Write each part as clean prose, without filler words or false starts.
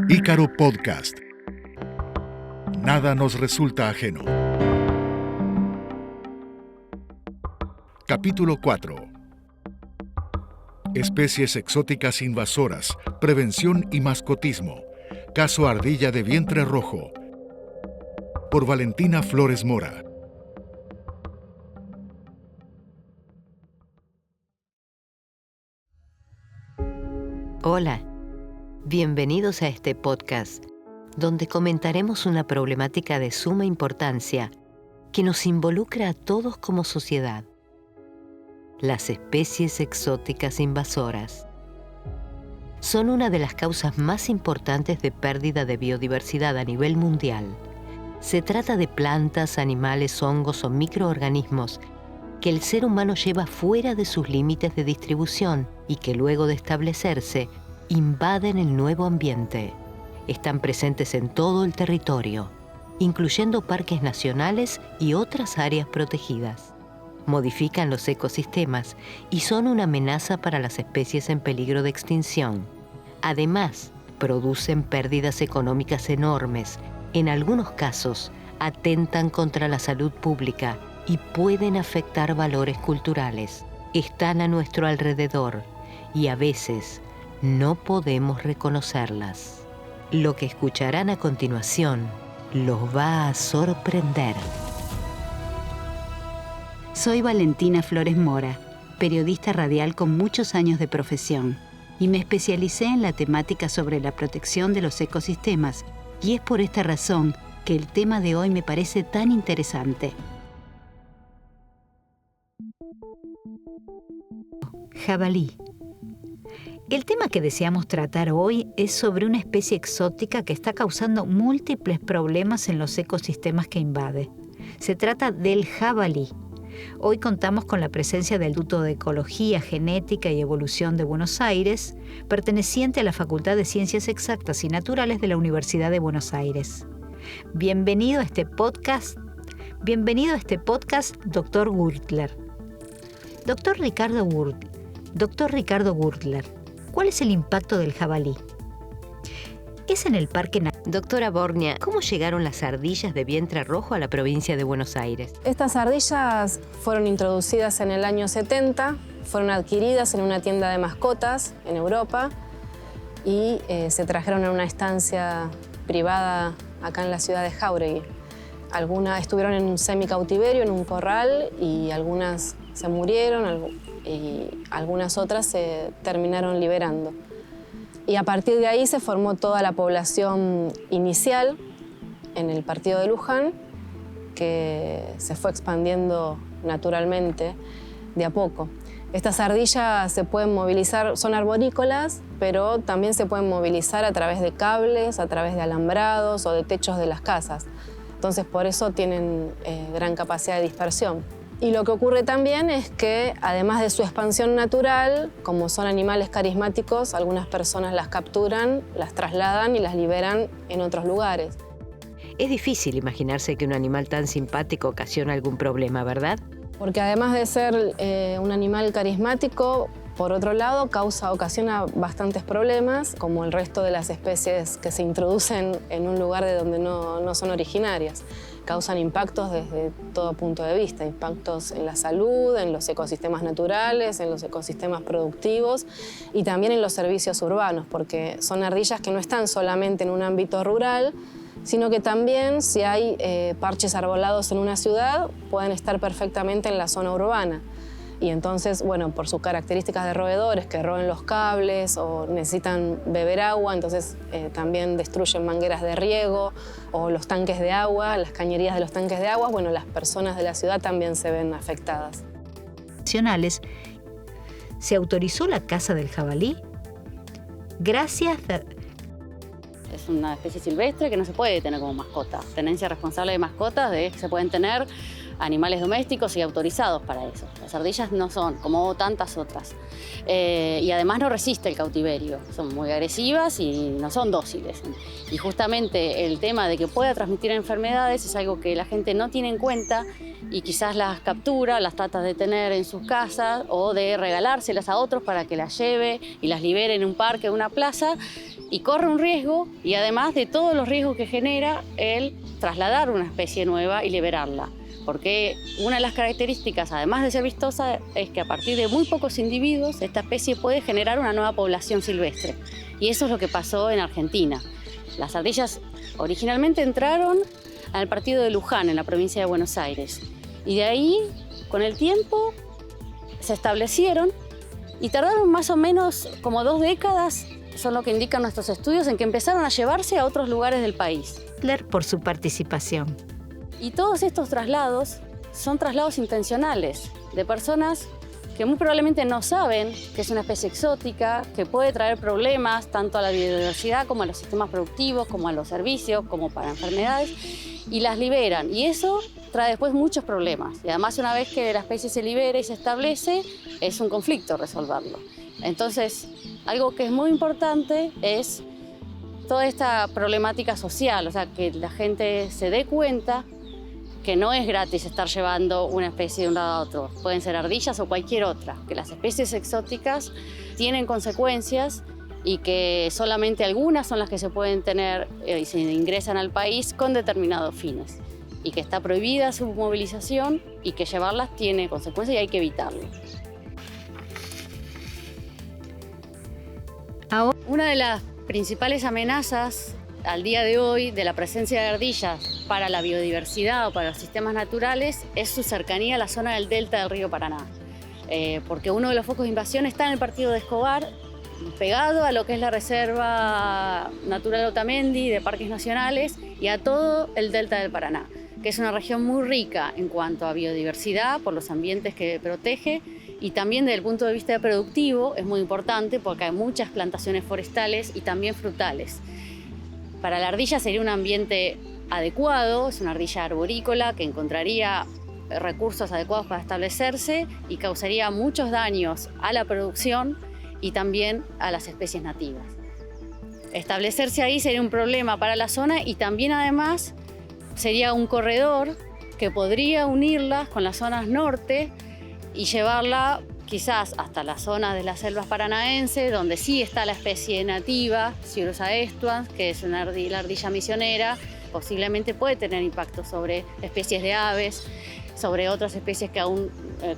Ícaro Podcast. Nada nos resulta ajeno. Capítulo 4. Especies exóticas invasoras, prevención y mascotismo. Caso Ardilla de Vientre Rojo. Por Valentina Flores Mora. Hola, bienvenidos a este podcast, donde comentaremos una problemática de suma importancia que nos involucra a todos como sociedad: las especies exóticas invasoras. Son una de las causas más importantes de pérdida de biodiversidad a nivel mundial. Se trata de plantas, animales, hongos o microorganismos que el ser humano lleva fuera de sus límites de distribución y que luego de establecerse, invaden el nuevo ambiente. Están presentes en todo el territorio, incluyendo parques nacionales y otras áreas protegidas. Modifican los ecosistemas y son una amenaza para las especies en peligro de extinción. Además, producen pérdidas económicas enormes. En algunos casos, atentan contra la salud pública y pueden afectar valores culturales. Están a nuestro alrededor y a veces no podemos reconocerlas. Lo que escucharán a continuación los va a sorprender. Soy Valentina Flores Mora, periodista radial con muchos años de profesión, y me especialicé en la temática sobre la protección de los ecosistemas, y es por esta razón que el tema de hoy me parece tan interesante. Jabalí. El tema que deseamos tratar hoy es sobre una especie exótica que está causando múltiples problemas en los ecosistemas que invade. Se trata del jabalí. Hoy contamos con la presencia del Instituto de Ecología, Genética y Evolución de Buenos Aires, perteneciente a la Facultad de Ciencias Exactas y Naturales de la Universidad de Buenos Aires. Bienvenido a este podcast, Dr. Gürtler. Dr. Ricardo Gürtler, ¿cuál es el impacto del jabalí? Es en el Parque Nacional. Doctora Borgnia, ¿cómo llegaron las ardillas de vientre rojo a la provincia de Buenos Aires? Estas ardillas fueron introducidas en el año 70, fueron adquiridas en una tienda de mascotas en Europa y se trajeron a una estancia privada acá en la ciudad de Jáuregui. Algunas estuvieron en un semicautiverio, en un corral, y algunas se murieron y algunas otras se terminaron liberando. Y a partir de ahí se formó toda la población inicial en el partido de Luján, que se fue expandiendo naturalmente de a poco. Estas ardillas se pueden movilizar, son arborícolas, pero también se pueden movilizar a través de cables, a través de alambrados o de techos de las casas. Entonces, por eso tienen gran capacidad de dispersión. Y lo que ocurre también es que, además de su expansión natural, como son animales carismáticos, algunas personas las capturan, las trasladan y las liberan en otros lugares. Es difícil imaginarse que un animal tan simpático ocasiona algún problema, ¿verdad? Porque además de ser un animal carismático, por otro lado, ocasiona bastantes problemas, como el resto de las especies que se introducen en un lugar de donde no son originarias. Causan impactos desde todo punto de vista, impactos en la salud, en los ecosistemas naturales, en los ecosistemas productivos y también en los servicios urbanos, porque son ardillas que no están solamente en un ámbito rural, sino que también, si hay parches arbolados en una ciudad, pueden estar perfectamente en la zona urbana. Y entonces, bueno, por sus características de roedores, que roen los cables o necesitan beber agua, entonces también destruyen mangueras de riego o los tanques de agua, las cañerías de los tanques de agua. Bueno, las personas de la ciudad también se ven afectadas. ¿Se autorizó la caza del jabalí? Gracias a... Es una especie silvestre que no se puede tener como mascota. Tenencia responsable de mascotas se pueden tener animales domésticos y autorizados para eso. Las ardillas no son como tantas otras. Y además no resiste el cautiverio. Son muy agresivas y no son dóciles. Y justamente el tema de que pueda transmitir enfermedades es algo que la gente no tiene en cuenta y quizás las captura, las trata de tener en sus casas o de regalárselas a otros para que las lleve y las libere en un parque o una plaza. y corre un riesgo, y además de todos los riesgos que genera el trasladar una especie nueva y liberarla. Porque una de las características, además de ser vistosa, es que a partir de muy pocos individuos, esta especie puede generar una nueva población silvestre. Y eso es lo que pasó en Argentina. Las ardillas originalmente entraron al partido de Luján, en la provincia de Buenos Aires. Y de ahí, con el tiempo, se establecieron y tardaron más o menos como 2 décadas, son lo que indican nuestros estudios, en que empezaron a llevarse a otros lugares del país. Por su participación. Y todos estos traslados son traslados intencionales de personas que muy probablemente no saben que es una especie exótica, que puede traer problemas tanto a la biodiversidad como a los sistemas productivos, como a los servicios, como para enfermedades, y las liberan. Y eso trae después muchos problemas. Y además, una vez que la especie se libera y se establece, es un conflicto resolverlo. Entonces, algo que es muy importante es toda esta problemática social, o sea, que la gente se dé cuenta que no es gratis estar llevando una especie de un lado a otro. Pueden ser ardillas o cualquier otra, que las especies exóticas tienen consecuencias y que solamente algunas son las que se pueden tener y se ingresan al país con determinados fines, y que está prohibida su movilización y que llevarlas tiene consecuencias y hay que evitarlo. Ahora, Una de las principales amenazas al día de hoy de la presencia de ardillas para la biodiversidad o para los sistemas naturales es su cercanía a la zona del delta del río Paraná. Porque uno de los focos de invasión está en el partido de Escobar, pegado a lo que es la Reserva Natural Otamendi de Parques Nacionales y a todo el delta del Paraná, que es una región muy rica en cuanto a biodiversidad por los ambientes que protege, y también desde el punto de vista productivo es muy importante porque hay muchas plantaciones forestales y también frutales. Para la ardilla sería un ambiente adecuado, es una ardilla arborícola que encontraría recursos adecuados para establecerse y causaría muchos daños a la producción y también a las especies nativas. Establecerse ahí sería un problema para la zona y también además sería un corredor que podría unirlas con las zonas norte y llevarla quizás hasta las zonas de las selvas paranaenses, donde sí está la especie nativa, Sciurus aestuans, que es la ardilla misionera. Posiblemente puede tener impacto sobre especies de aves, sobre otras especies que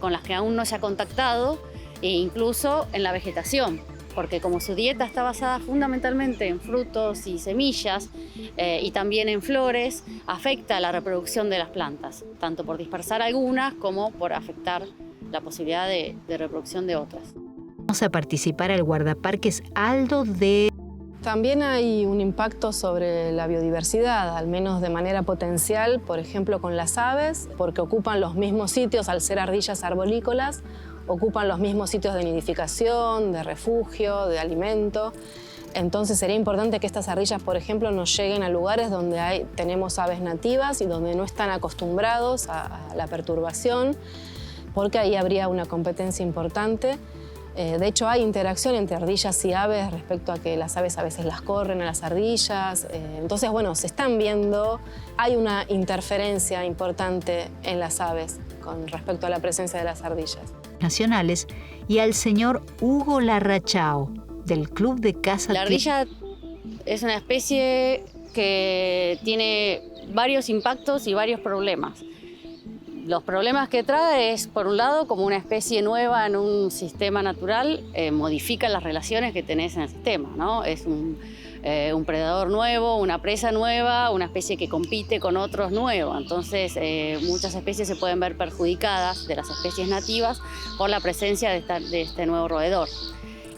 con las que aún no se ha contactado, e incluso en la vegetación, porque como su dieta está basada fundamentalmente en frutos y semillas y también en flores, afecta a la reproducción de las plantas, tanto por dispersar algunas como por afectar la posibilidad de reproducción de otras. Vamos a participar al guardaparques Aldo de... También hay un impacto sobre la biodiversidad, al menos de manera potencial, por ejemplo con las aves, porque ocupan los mismos sitios, al ser ardillas arborícolas, ocupan los mismos sitios de nidificación, de refugio, de alimento. Entonces sería importante que estas ardillas, por ejemplo, nos lleguen a lugares donde tenemos aves nativas y donde no están acostumbrados a la perturbación, porque ahí habría una competencia importante. De hecho, hay interacción entre ardillas y aves respecto a que las aves a veces las corren a las ardillas. Entonces, bueno, se están viendo, hay una interferencia importante en las aves con respecto a la presencia de las ardillas. Nacionales, y al señor Hugo Larrachao, del Club de Caza... La ardilla es una especie que tiene varios impactos y varios problemas. Los problemas que trae es, por un lado, como una especie nueva en un sistema natural, modifica las relaciones que tenés en el sistema, ¿no? Es un predador nuevo, una presa nueva, una especie que compite con otros nuevos. Entonces, muchas especies se pueden ver perjudicadas de las especies nativas por la presencia de este nuevo roedor.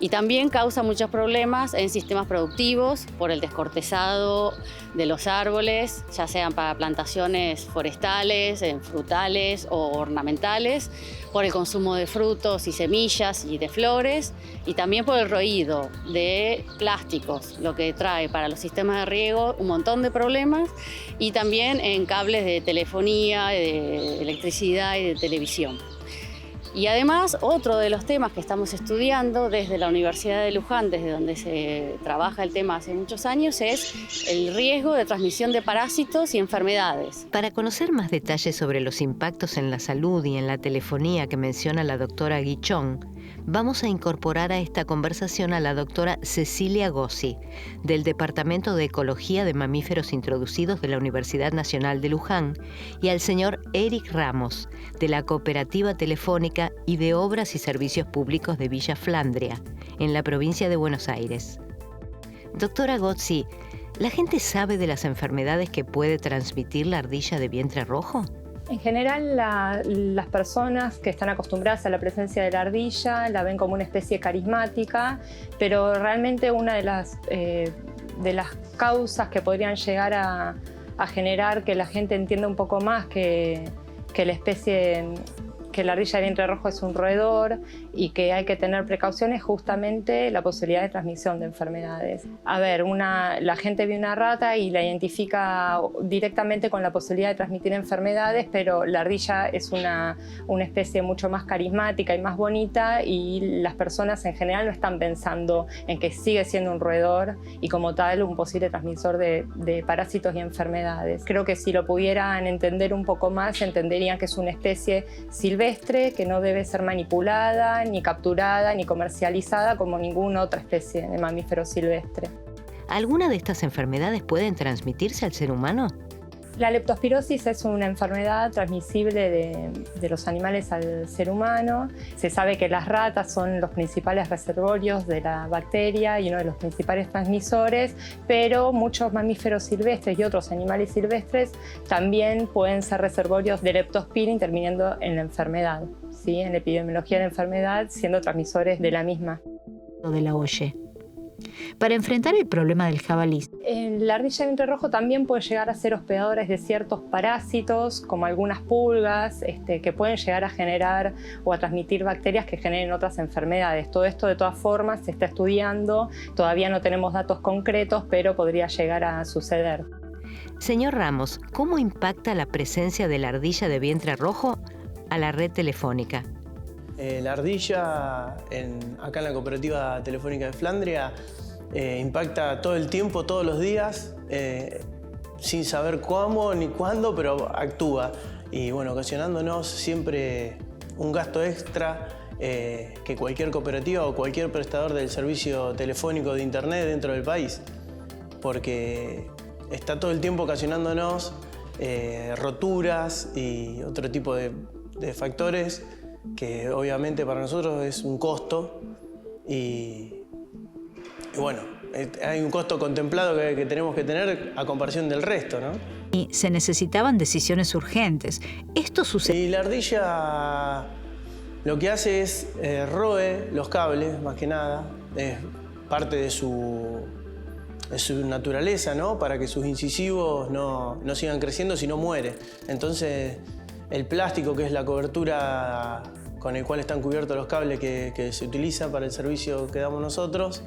Y también causa muchos problemas en sistemas productivos por el descortezado de los árboles, ya sean para plantaciones forestales, frutales o ornamentales, por el consumo de frutos y semillas y de flores, y también por el roído de plásticos, lo que trae para los sistemas de riego un montón de problemas, y también en cables de telefonía, de electricidad y de televisión. Y además, otro de los temas que estamos estudiando desde la Universidad de Luján, desde donde se trabaja el tema hace muchos años, es el riesgo de transmisión de parásitos y enfermedades. Para conocer más detalles sobre los impactos en la salud y en la telefonía que menciona la doctora Guichón, Vamos a incorporar a esta conversación a la doctora Cecilia Gozzi, del Departamento de Ecología de Mamíferos Introducidos de la Universidad Nacional de Luján, y al señor Eric Ramos, de la Cooperativa Telefónica y de Obras y Servicios Públicos de Villa Flandria, en la provincia de Buenos Aires. Doctora Gozzi, ¿la gente sabe de las enfermedades que puede transmitir la ardilla de vientre rojo? En general, las personas que están acostumbradas a la presencia de la ardilla la ven como una especie carismática, pero realmente una de las causas que podrían llegar a generar que la gente entienda un poco más que la ardilla de vientre rojo es un roedor y que hay que tener precauciones, justamente la posibilidad de transmisión de enfermedades. A ver, la gente ve una rata y la identifica directamente con la posibilidad de transmitir enfermedades, pero la ardilla es una especie mucho más carismática y más bonita, y las personas en general no están pensando en que sigue siendo un roedor y como tal un posible transmisor de parásitos y enfermedades. Creo que si lo pudieran entender un poco más, entenderían que es una especie silvestre que no debe ser manipulada, ni capturada, ni comercializada como ninguna otra especie de mamífero silvestre. ¿Alguna de estas enfermedades pueden transmitirse al ser humano? La leptospirosis es una enfermedad transmisible de los animales al ser humano. Se sabe que las ratas son los principales reservorios de la bacteria y uno de los principales transmisores, pero muchos mamíferos silvestres y otros animales silvestres también pueden ser reservorios de leptospira, interviniendo en la enfermedad, ¿sí? En la epidemiología de la enfermedad, siendo transmisores de la misma. De la OYE. Para enfrentar el problema del jabalí, la ardilla de vientre rojo también puede llegar a ser hospedadores de ciertos parásitos, como algunas pulgas, que pueden llegar a generar o a transmitir bacterias que generen otras enfermedades. Todo esto, de todas formas, se está estudiando. Todavía no tenemos datos concretos, pero podría llegar a suceder. Señor Ramos, ¿cómo impacta la presencia de la ardilla de vientre rojo a la red telefónica? La ardilla, acá en la Cooperativa Telefónica de Flandria, impacta todo el tiempo, todos los días, sin saber cómo ni cuándo, pero actúa. Y bueno, ocasionándonos siempre un gasto extra que cualquier cooperativa o cualquier prestador del servicio telefónico de internet dentro del país. Porque está todo el tiempo ocasionándonos roturas y otro tipo de factores que obviamente para nosotros es un costo y bueno, hay un costo contemplado que tenemos que tener a comparación del resto, ¿no? Y se necesitaban decisiones urgentes. Esto sucede. Y la ardilla lo que hace es roe los cables, más que nada. Es parte de su naturaleza, ¿no? Para que sus incisivos no sigan creciendo, si no muere. Entonces, el plástico, que es la cobertura con el cual están cubiertos los cables que se utiliza para el servicio que damos nosotros,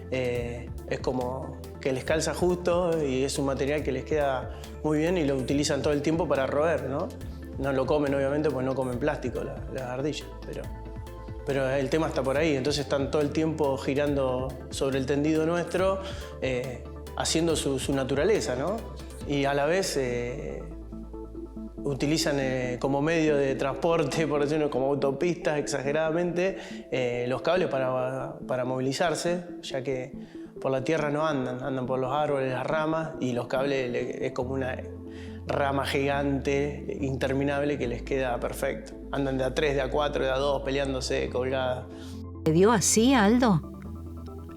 es como que les calza justo y es un material que les queda muy bien y lo utilizan todo el tiempo para roer, ¿no? No lo comen, obviamente, pues no comen plástico las ardillas, pero el tema está por ahí. Entonces están todo el tiempo girando sobre el tendido nuestro, haciendo su naturaleza, ¿no? Y a la vez utilizan como medio de transporte, por decirlo, como autopistas exageradamente, los cables para movilizarse, ya que por la tierra no andan por los árboles, las ramas, y los cables es como una rama gigante, interminable, que les queda perfecto. Andan de a 3, de a 4, de a 2, peleándose, colgadas. ¿Se dio así, Aldo?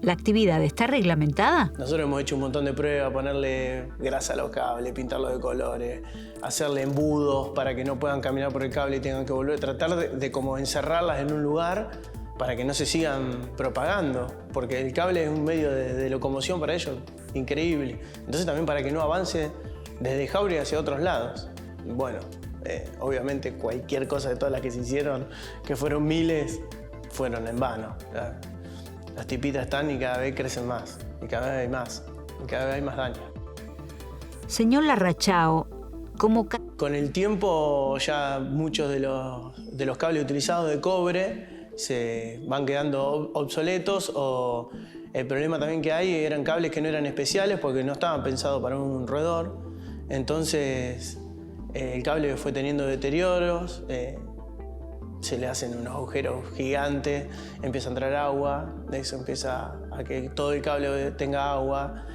¿La actividad está reglamentada? Nosotros hemos hecho un montón de pruebas, ponerle grasa a los cables, pintarlos de colores, hacerle embudos para que no puedan caminar por el cable y tengan que volver, tratar de como encerrarlas en un lugar para que no se sigan propagando, porque el cable es un medio de locomoción para ellos increíble. Entonces también para que no avance desde Jauregui hacia otros lados. Bueno, obviamente cualquier cosa de todas las que se hicieron, que fueron miles, fueron en vano. Las tipitas están y cada vez crecen más, y cada vez hay más, y cada vez hay más daño. Señor Larrachao, ¿cómo? Con el tiempo ya muchos de los cables utilizados de cobre se van quedando obsoletos, o el problema también que hay eran cables que no eran especiales porque no estaban pensados para un roedor. Entonces el cable fue teniendo deterioros, se le hacen unos agujeros gigantes, empieza a entrar agua, de eso empieza a que todo el cable tenga agua.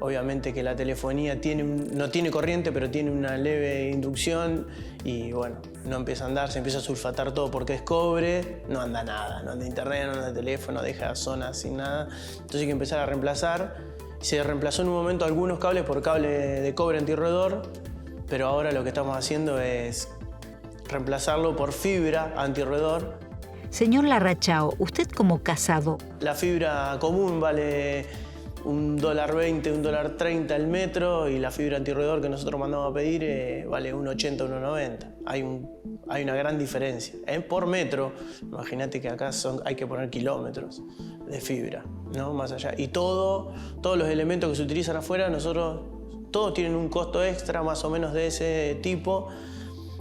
Obviamente que la telefonía no tiene corriente, pero tiene una leve inducción y bueno, no empieza a andar, se empieza a sulfatar todo porque es cobre, no anda nada, no anda internet, no anda teléfono, deja zona sin nada. Entonces hay que empezar a reemplazar. Se reemplazó en un momento algunos cables por cable de cobre antirroedor, pero ahora lo que estamos haciendo es reemplazarlo por fibra antirroedor. Señor Larrachao, usted como casado, La fibra común vale $1.20, $1.30 el metro y la fibra antirroedor que nosotros mandamos a pedir vale $1.80, $1.90. Hay una gran diferencia. Por metro, imagínate que acá hay que poner kilómetros de fibra, ¿no? Más allá. Y todos los elementos que se utilizan afuera, todos tienen un costo extra más o menos de ese tipo,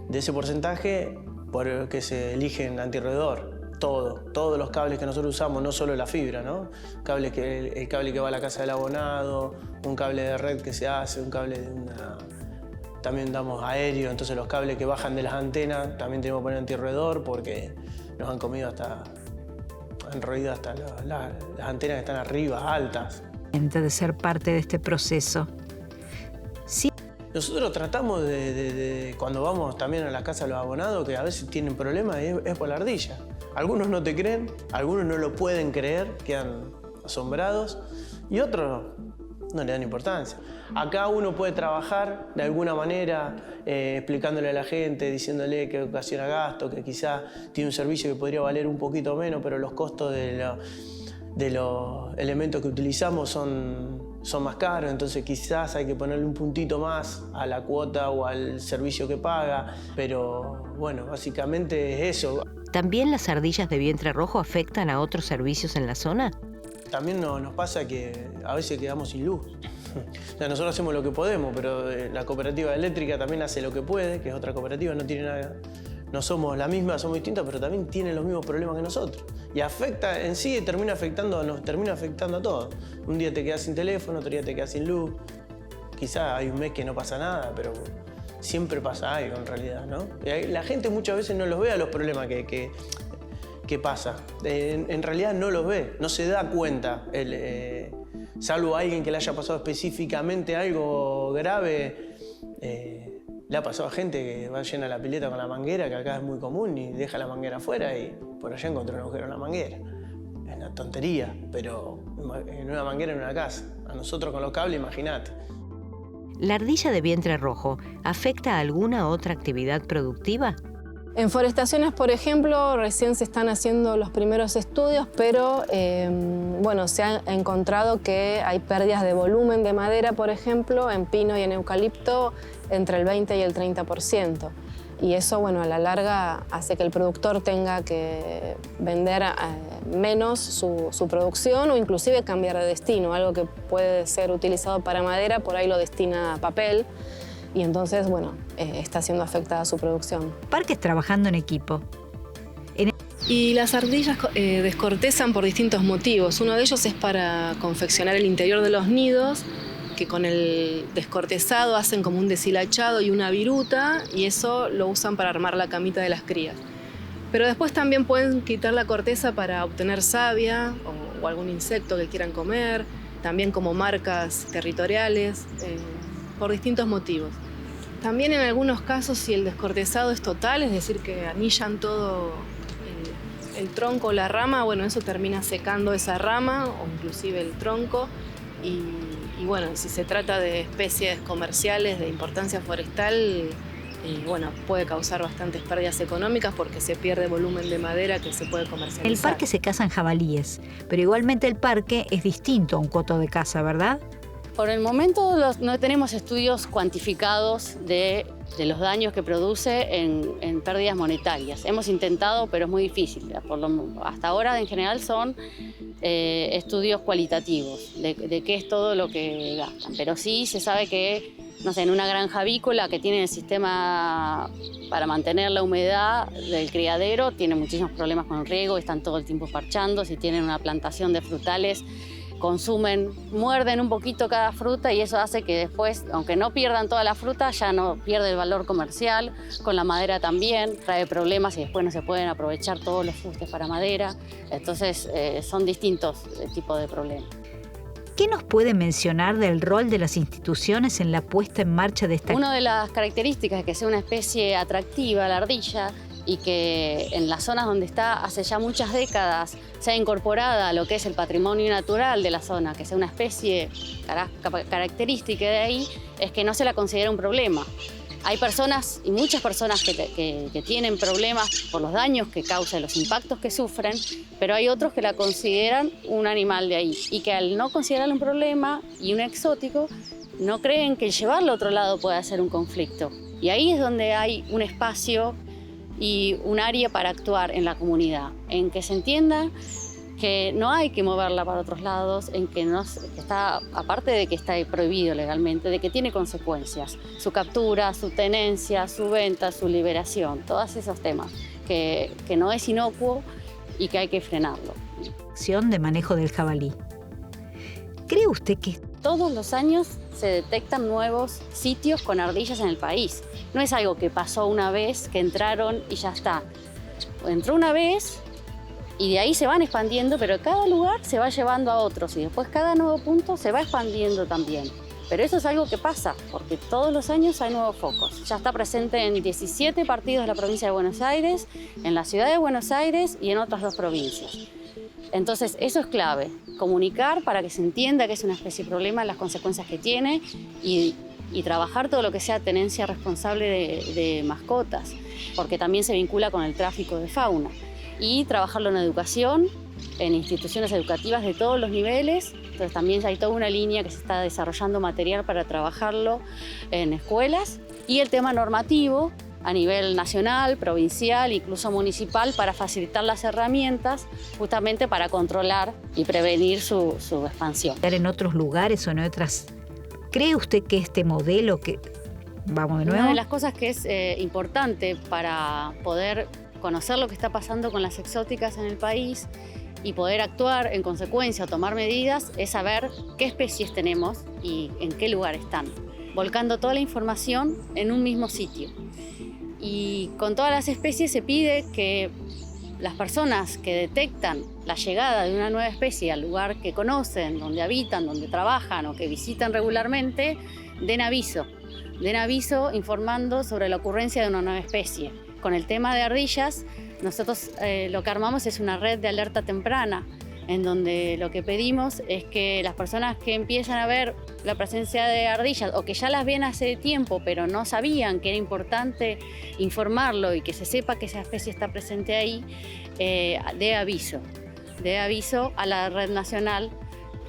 de ese porcentaje, por que se eligen antirroedor. Todos los cables que nosotros usamos, no solo la fibra, ¿no? El cable que va a la casa del abonado, un cable de red que se hace, un cable también damos aéreo, entonces los cables que bajan de las antenas también tenemos que poner antirroedor porque nos han comido han roído hasta las antenas que están arriba, altas. de ser parte de este proceso. Sí. Nosotros tratamos cuando vamos también a la casa de los abonados, que a veces tienen problemas, es por la ardilla. Algunos no te creen, algunos no lo pueden creer, quedan asombrados, y otros no le dan importancia. Acá uno puede trabajar de alguna manera explicándole a la gente, diciéndole que ocasiona gasto, que quizá tiene un servicio que podría valer un poquito menos, pero los costos de los elementos que utilizamos son más caros, entonces quizás hay que ponerle un puntito más a la cuota o al servicio que paga, pero bueno, básicamente es eso. ¿También las ardillas de vientre rojo afectan a otros servicios en la zona? También nos pasa que a veces quedamos sin luz. O sea, nosotros hacemos lo que podemos, pero la cooperativa eléctrica también hace lo que puede, que es otra cooperativa, no tiene nada. No somos la misma, somos distintas, pero también tienen los mismos problemas que nosotros. Y afecta en sí, nos termina afectando a todos. Un día te quedas sin teléfono, otro día te quedas sin luz. Quizá hay un mes que no pasa nada, pero siempre pasa algo en realidad, ¿no? Y la gente muchas veces no los ve a los problemas que pasa. En realidad no los ve, no se da cuenta. Salvo a alguien que le haya pasado específicamente algo grave, le ha pasado a gente que va llena la pileta con la manguera, que acá es muy común, y deja la manguera afuera y por allá encontró un agujero en la manguera. Es una tontería, pero en una manguera en una casa. A nosotros con los cables, imagínate. ¿La ardilla de vientre rojo afecta a alguna otra actividad productiva? En forestaciones, por ejemplo, recién se están haciendo los primeros estudios, pero bueno, se ha encontrado que hay pérdidas de volumen de madera, por ejemplo, en pino y en eucalipto, entre el 20 y el 30%. Y eso, bueno, a la larga hace que el productor tenga que vender menos su producción o inclusive cambiar de destino. Algo que puede ser utilizado para madera, por ahí lo destina a papel. Y entonces, bueno, está siendo afectada su producción. Parques trabajando en equipo. Y las ardillas descortezan por distintos motivos. Uno de ellos es para confeccionar el interior de los nidos, que con el descortezado hacen como un deshilachado y una viruta, y eso lo usan para armar la camita de las crías. Pero después también pueden quitar la corteza para obtener savia o algún insecto que quieran comer, también como marcas territoriales, por distintos motivos. También en algunos casos, si el descortezado es total, es decir, que anillan todo el tronco o la rama, bueno, eso termina secando esa rama o inclusive el tronco. Y bueno, si se trata de especies comerciales de importancia forestal, bueno, puede causar bastantes pérdidas económicas porque se pierde volumen de madera que se puede comercializar. En el parque se cazan jabalíes, pero igualmente el parque es distinto a un coto de caza, ¿verdad? Por el momento no tenemos estudios cuantificados de los daños que produce en pérdidas monetarias. Hemos intentado, pero es muy difícil. Hasta ahora, en general, son estudios cualitativos de qué es todo lo que gastan. Pero sí se sabe que, no sé, en una granja avícola que tiene el sistema para mantener la humedad del criadero, tiene muchísimos problemas con el riego, están todo el tiempo parchando. Si tienen una plantación de frutales, muerden un poquito cada fruta y eso hace que después, aunque no pierdan toda la fruta, ya no pierde el valor comercial. Con la madera también trae problemas y después no se pueden aprovechar todos los fustes para madera. Entonces son distintos tipos de problemas. ¿Qué nos puede mencionar del rol de las instituciones en la puesta en marcha de esta? Una de las características es que sea una especie atractiva, la ardilla, y que en las zonas donde está hace ya muchas décadas sea incorporada a lo que es el patrimonio natural de la zona, que sea una especie característica de ahí, es que no se la considera un problema. Hay personas, y muchas personas, que tienen problemas por los daños que causa y los impactos que sufren, pero hay otros que la consideran un animal de ahí y que al no considerarlo un problema y un exótico, no creen que el llevarlo a otro lado pueda ser un conflicto. Y ahí es donde hay un espacio y un área para actuar en la comunidad, en que se entienda que no hay que moverla para otros lados, en que está, aparte de que está prohibido legalmente, de que tiene consecuencias, su captura, su tenencia, su venta, su liberación, todos esos temas, que no es inocuo y que hay que frenarlo. Acción de manejo del jabalí. ¿Cree usted que todos los años se detectan nuevos sitios con ardillas en el país? No es algo que pasó una vez, que entraron y ya está. Entró una vez y de ahí se van expandiendo, pero cada lugar se va llevando a otros y después cada nuevo punto se va expandiendo también. Pero eso es algo que pasa, porque todos los años hay nuevos focos. Ya está presente en 17 partidos de la provincia de Buenos Aires, en la ciudad de Buenos Aires y en otras 2 provincias. Entonces, eso es clave, comunicar para que se entienda que es una especie de problema, las consecuencias que tiene y trabajar todo lo que sea tenencia responsable de mascotas, porque también se vincula con el tráfico de fauna. Y trabajarlo en educación, en instituciones educativas de todos los niveles. Entonces también hay toda una línea que se está desarrollando material para trabajarlo en escuelas. Y el tema normativo a nivel nacional, provincial, incluso municipal, para facilitar las herramientas justamente para controlar y prevenir su expansión. ¿En otros lugares o en otras? ¿Cree usted que este modelo vamos de nuevo? Una de las cosas que es importante para poder conocer lo que está pasando con las exóticas en el país y poder actuar en consecuencia o tomar medidas es saber qué especies tenemos y en qué lugar están, volcando toda la información en un mismo sitio. Y con todas las especies se pide que las personas que detectan la llegada de una nueva especie al lugar que conocen, donde habitan, donde trabajan o que visitan regularmente, den aviso informando sobre la ocurrencia de una nueva especie. Con el tema de ardillas, nosotros lo que armamos es una red de alerta temprana, en donde lo que pedimos es que las personas que empiezan a ver la presencia de ardillas o que ya las ven hace tiempo pero no sabían que era importante informarlo y que se sepa que esa especie está presente ahí, dé aviso a la Red Nacional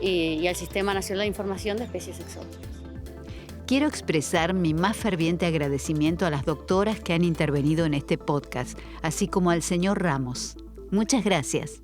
y al Sistema Nacional de Información de Especies Exóticas. Quiero expresar mi más ferviente agradecimiento a las doctoras que han intervenido en este podcast, así como al señor Ramos. Muchas gracias.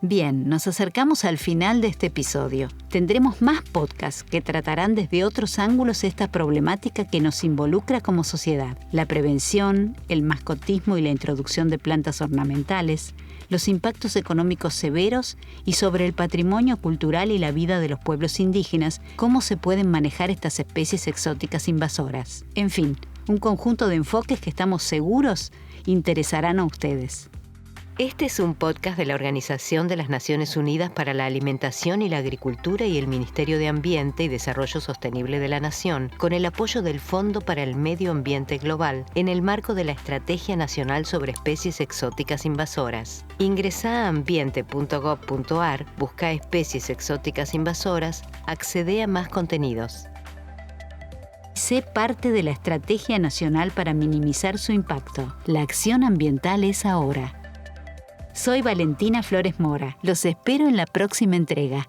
Bien, nos acercamos al final de este episodio. Tendremos más podcasts que tratarán desde otros ángulos esta problemática que nos involucra como sociedad. La prevención, el mascotismo y la introducción de plantas ornamentales, los impactos económicos severos y sobre el patrimonio cultural y la vida de los pueblos indígenas, cómo se pueden manejar estas especies exóticas invasoras. En fin, un conjunto de enfoques que estamos seguros interesarán a ustedes. Este es un podcast de la Organización de las Naciones Unidas para la Alimentación y la Agricultura y el Ministerio de Ambiente y Desarrollo Sostenible de la Nación, con el apoyo del Fondo para el Medio Ambiente Global, en el marco de la Estrategia Nacional sobre Especies Exóticas Invasoras. Ingresá a ambiente.gov.ar, busca especies exóticas invasoras, accede a más contenidos. Sé parte de la Estrategia Nacional para minimizar su impacto. La acción ambiental es ahora. Soy Valentina Flores Mora. Los espero en la próxima entrega.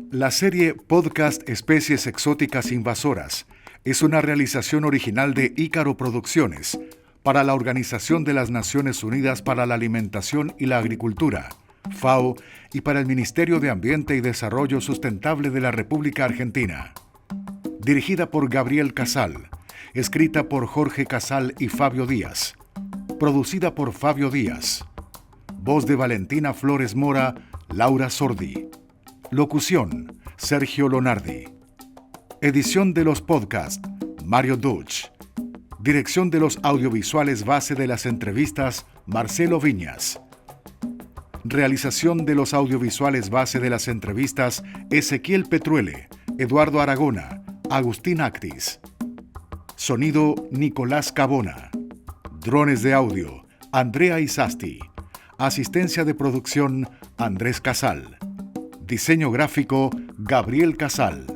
La serie Podcast Especies Exóticas Invasoras es una realización original de Ícaro Producciones para la Organización de las Naciones Unidas para la Alimentación y la Agricultura, FAO, y para el Ministerio de Ambiente y Desarrollo Sustentable de la República Argentina. Dirigida por Gabriel Casal. Escrita por Jorge Casal y Fabio Díaz. Producida por Fabio Díaz. Voz de Valentina Flores Mora, Laura Sordi. Locución, Sergio Lonardi. Edición de los podcasts, Mario Duch. Dirección de los audiovisuales base de las entrevistas, Marcelo Viñas. Realización de los audiovisuales base de las entrevistas, Ezequiel Petruele, Eduardo Aragona, Agustín Actis. Sonido, Nicolás Cabona. Drones de audio, Andrea Isasti. Asistencia de producción, Andrés Casal. Diseño gráfico, Gabriel Casal.